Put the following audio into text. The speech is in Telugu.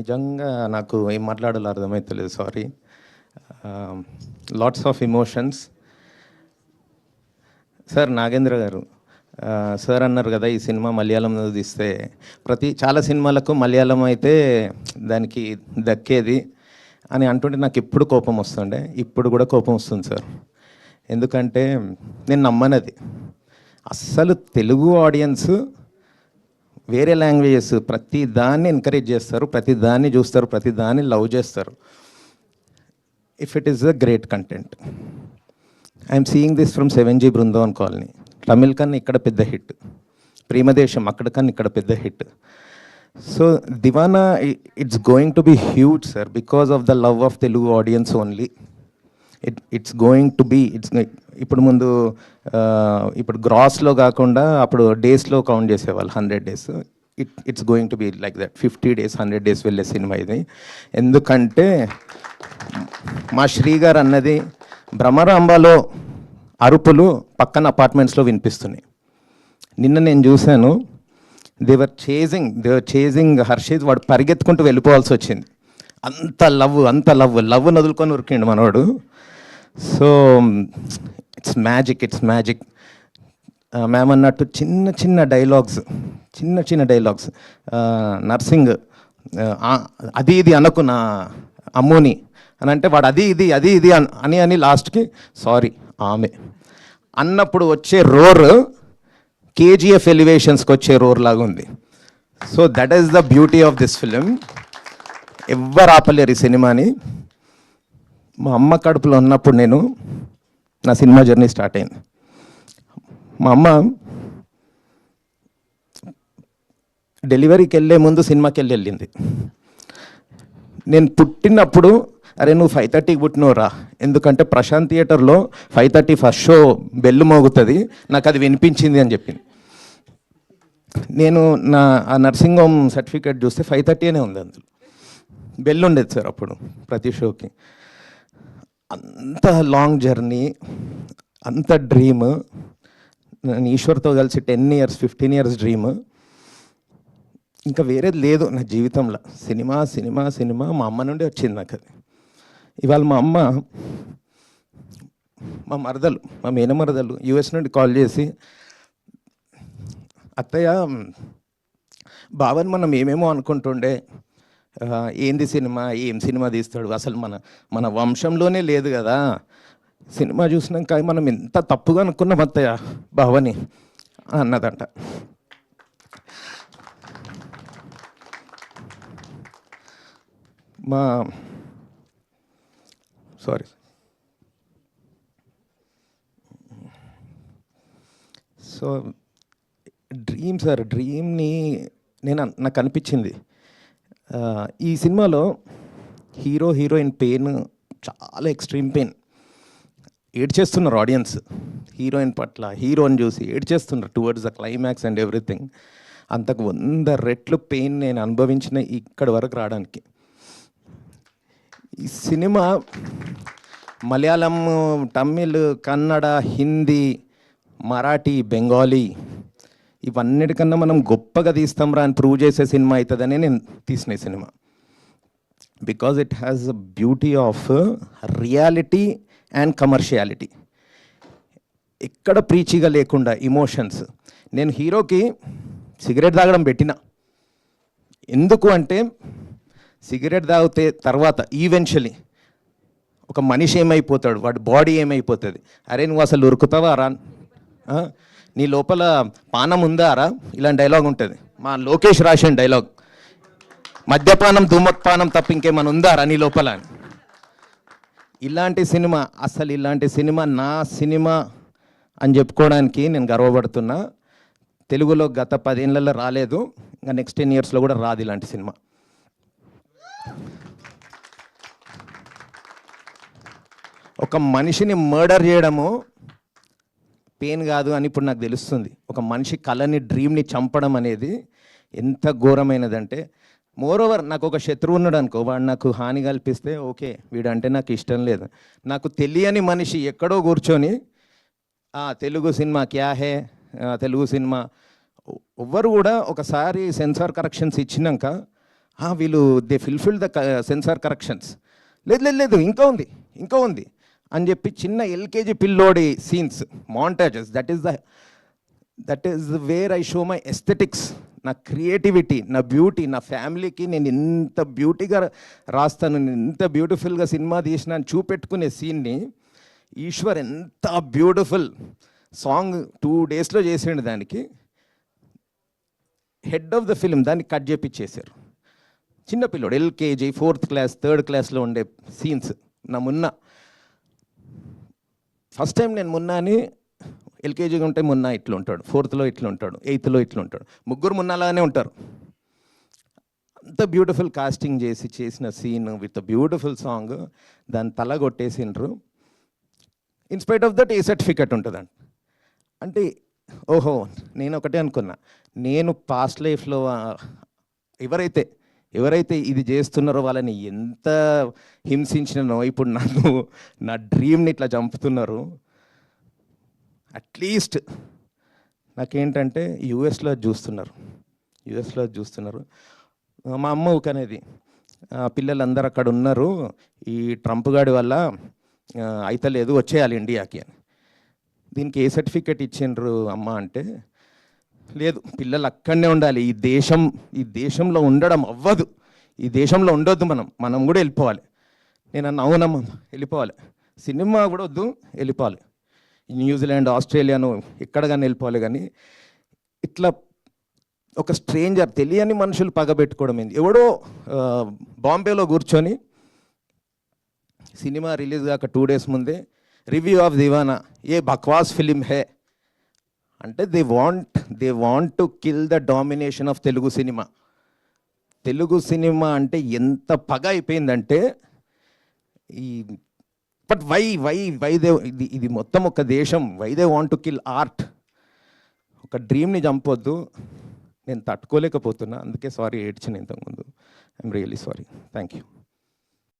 నిజంగా నాకు ఏం మాట్లాడాలో అర్థమైతలేదు, sorry. Lots of emotions. Sir Nagendra గారు, సార్ అన్నారు కదా ఈ సినిమా మలయాళంలో తీస్తే చాలా సినిమాలకు మలయాళం అయితే దానికి దక్కేది అని అంటుంటే నాకు ఎప్పుడు కోపం వస్తుండే, ఇప్పుడు కూడా కోపం వస్తుంది సార్. ఎందుకంటే నేను నమ్మనది. అస్సలు తెలుగు ఆడియన్స్ వేరే లాంగ్వేజెస్ ప్రతి దాన్ని ఎంకరేజ్ చేస్తారు, ప్రతి దాన్ని చూస్తారు, ప్రతి దాన్ని లవ్ చేస్తారు. If it is a great content. I'm seeing this from 7G Brindavan colony. Tamil కన్నా ఇక్కడ పెద్ద హిట్, ప్రేమదేశం అక్కడ కన్నా ఇక్కడ పెద్ద hit. So Deewana it's going to be huge sir, because of the love of Telugu audience only. It's going to be ఇప్పుడు ముందు ఇప్పుడు గ్రాస్లో కాకుండా అప్పుడు డేస్లో కౌంట్ చేసేవాళ్ళు, 100 days. It's going to be like that, 50 days 100 days వెళ్ళే సినిమా ఇది. ఎందుకంటే మా శ్రీ గారు అన్నది, భ్రమరాంబలో అరుపులు పక్కన అపార్ట్మెంట్స్లో వినిపిస్తున్నాయి. నిన్న నేను చూశాను, దేవర్ చేజింగ్ హర్షిత్, వాడు పరిగెత్తుకుంటూ వెళ్ళిపోవాల్సి వచ్చింది. అంత లవ్ వదులుకొని ఉరికిండు మనవాడు. So it's magic. మ్యామ్ అన్నట్టు చిన్న డైలాగ్స్, నర్సింగ్ అది ఇది అనుకున్న అమ్మోని అని అంటే వాడు అది ఇది అని లాస్ట్కి సారీ ఆమె అన్నప్పుడు వచ్చే రోర్ KGF ఎలివేషన్స్కి వచ్చే రోర్ లాగా ఉంది. So that is the beauty of this film. ఎవ్వరు ఆపలేరు ఈ సినిమాని. మా అమ్మ కడుపులో ఉన్నప్పుడు నా సినిమా జర్నీ స్టార్ట్ అయింది. మా అమ్మ డెలివరీకి వెళ్ళే ముందు సినిమాకి వెళ్ళింది. నేను పుట్టినప్పుడు, అరే నువ్వు 5:30కి పుట్టినవురా, ఎందుకంటే ప్రశాంత్ థియేటర్లో 5:30 ఫస్ట్ షో బెల్లు మోగుతుంది, నాకు అది వినిపించింది అని చెప్పింది. నేను ఆ నర్సింగ్ హోమ్ సర్టిఫికేట్ చూస్తే 5:30 అనే ఉంది, అందులో బెల్ ఉండేది సార్ అప్పుడు ప్రతి షోకి. అంత లాంగ్ జర్నీ, అంత డ్రీమ్. నేను ఈశ్వర్తో కలిసి 10 years 15 years డ్రీమ్. ఇంకా వేరేది లేదు నా జీవితంలో. సినిమా మా అమ్మ నుండి వచ్చింది నాకు అది. ఇవాళ మా అమ్మ, మా మేనమరదలు US నుండి కాల్ చేసి, అత్తయ్య బావని మనం ఏమేమో అనుకుంటుండే, ఏంది సినిమా, ఏం సినిమా తీస్తాడు, అసలు మన వంశంలోనే లేదు కదా, సినిమా చూసినాక మనం ఎంత తప్పుగా అనుకున్నాం అత్తయ్య బావని అన్నదంట. సో డ్రీమ్ని నాకు అనిపించింది, ఈ సినిమాలో హీరోయిన్ పెయిన్ చాలా ఎక్స్ట్రీమ్ పెయిన్. ఏడ్చేస్తున్నారు ఆడియన్స్ హీరోయిన్ పట్ల, హీరోని చూసి ఏడ్చేస్తున్నారు towards the climax and everything. అంతకు 100 రెట్లు పెయిన్ నేను అనుభవించిన ఇక్కడి వరకు రావడానికి. ఈ సినిమా మలయాళం, తమిళ్, కన్నడ, హిందీ, మరాఠీ, బెంగాలీ ఇవన్నిటికన్నా మనం గొప్పగా తీస్తాంరా అని ప్రూవ్ చేసే సినిమా అవుతుందని నేను తీసిన ఈ cinema. Because it has a beauty of reality and commerciality. ఎక్కడ ప్రీచిగా లేకుండా ఇమోషన్స్. నేను హీరోకి సిగరెట్ తాగడం పెట్టిన, ఎందుకు అంటే సిగరెట్ తాగితే తర్వాత ఈవెన్చువలీ ఒక మనిషి ఏమైపోతాడు, వాడి బాడీ ఏమైపోతుంది, అరే నువ్వు అసలు ఉరుకుతావా రా, నీ లోపల పానం ఉందా రా, ఇలాంటి డైలాగ్ ఉంటుంది. మా లోకేష్ రాసిన డైలాగ్, మద్యపానం ధూమపానం తప్ప ఇంకేమైనా ఉందా రా నీ లోపల. ఇలాంటి సినిమా నా సినిమా అని చెప్పుకోవడానికి నేను గర్వపడుతున్నా. తెలుగులో గత 10 ఏళ్లలో రాలేదు, ఇంకా నెక్స్ట్ 10 yearsలో కూడా రాదు ఇలాంటి సినిమా. ఒక మనిషిని మర్డర్ చేయడము పెయిన్ కాదు అని ఇప్పుడు నాకు తెలుస్తుంది. ఒక మనిషి కళని, డ్రీమ్ని చంపడం అనేది ఎంత ఘోరమైనదంటే, మోరోవర్ నాకు ఒక శత్రువు ఉన్నాడు అనుకో, వాడు నాకు హాని కల్పిస్తే ఓకే, వీడంటే నాకు ఇష్టం లేదు. నాకు తెలియని మనిషి ఎక్కడో కూర్చొని తెలుగు సినిమా క్యా హే, తెలుగు సినిమా ఎవ్వరు కూడా ఒకసారి సెన్సార్ కరెక్షన్స్ ఇచ్చినాక వీళ్ళు they fulfil the censor corrections. లేదు లేదు లేదు ఇంకా ఉంది ఇంకా ఉంది అని చెప్పి చిన్న ఎల్కేజీ పిల్లోడి scenes montages, that is where I show my aesthetics, నా క్రియేటివిటీ, నా బ్యూటీ, నా ఫ్యామిలీకి నేను ఇంత బ్యూటీగా రాస్తాను, నేను ఇంత బ్యూటిఫుల్గా సినిమా తీసిన అని చూపెట్టుకునే సీన్ని ఈశ్వర్ ఎంత బ్యూటిఫుల్ సాంగ్ 2 daysలో చేసిండు. దానికి హెడ్ ఆఫ్ ద ఫిల్మ్ దాన్ని కట్ చేపించేశారు. చిన్నపిల్లోడు ఎల్కేజీ 4th class 3rd classలో ఉండే సీన్స్. నా మున్నా ఫస్ట్ టైం నేను మున్నాని ఎల్కేజీగా ఉంటే మున్నా ఇట్లా ఉంటాడు, 4thలో ఇట్లా ఉంటాడు, 8thలో ఇట్లా ఉంటాడు, ముగ్గురు మున్నాలాగానే ఉంటారు. అంత బ్యూటిఫుల్ కాస్టింగ్ చేసిన సీన్ విత్ బ్యూటిఫుల్ సాంగ్ దాన్ని తల కొట్టేసిండ్రు. In spite of that A certificate ఉంటుందండి. అంటే ఓహో నేను ఒకటే అనుకున్నా, నేను పాస్ట్ లైఫ్లో ఎవరైతే ఇది చేస్తున్నారో వాళ్ళని ఎంత హింసించినో ఇప్పుడు నన్ను నా డ్రీమ్ని ఇట్లా చంపుతున్నారు. అట్లీస్ట్ నాకేంటంటే యూఎస్లో చూస్తున్నారు. మా అమ్మ ఊకనేది, పిల్లలందరూ అక్కడ ఉన్నారు, ఈ ట్రంప్ గాడి వల్ల అయితే లేదు, వచ్చేయాలి ఇండియాకి అని. దీనికి ఏ సర్టిఫికెట్ ఇచ్చిండ్రు అమ్మ అంటే, లేదు పిల్లలు అక్కడనే ఉండాలి, ఈ దేశంలో ఉండడం అవ్వదు, ఈ దేశంలో ఉండొద్దు, మనం కూడా వెళ్ళిపోవాలి. నేను అన్న అవునమ్మ వెళ్ళిపోవాలి, సినిమా కూడా వద్దు వెళ్ళిపోవాలి, న్యూజిలాండ్ ఆస్ట్రేలియాను ఎక్కడ కానీ వెళ్ళిపోవాలి. కానీ ఇట్లా ఒక స్ట్రేంజర్ తెలియని మనుషులు పగబెట్టుకోవడం ఏంది. ఎవడో బాంబేలో కూర్చొని సినిమా రిలీజ్ కాక 2 days ముందే review of Diwana A బక్వాస్ film హే అంటే they want to kill the domination of Telugu cinema అంటే ఎంత పగ అయిపోయిందంటే ఈ బట్ వై దే ఇది మొత్తం ఒక దేశం, why they want to kill art. ఒక డ్రీమ్ని చంపొద్దు. నేను తట్టుకోలేకపోతున్నా, అందుకే సారీ ఏడ్చిన ఇంతకుముందు. I'm really sorry. Thank you.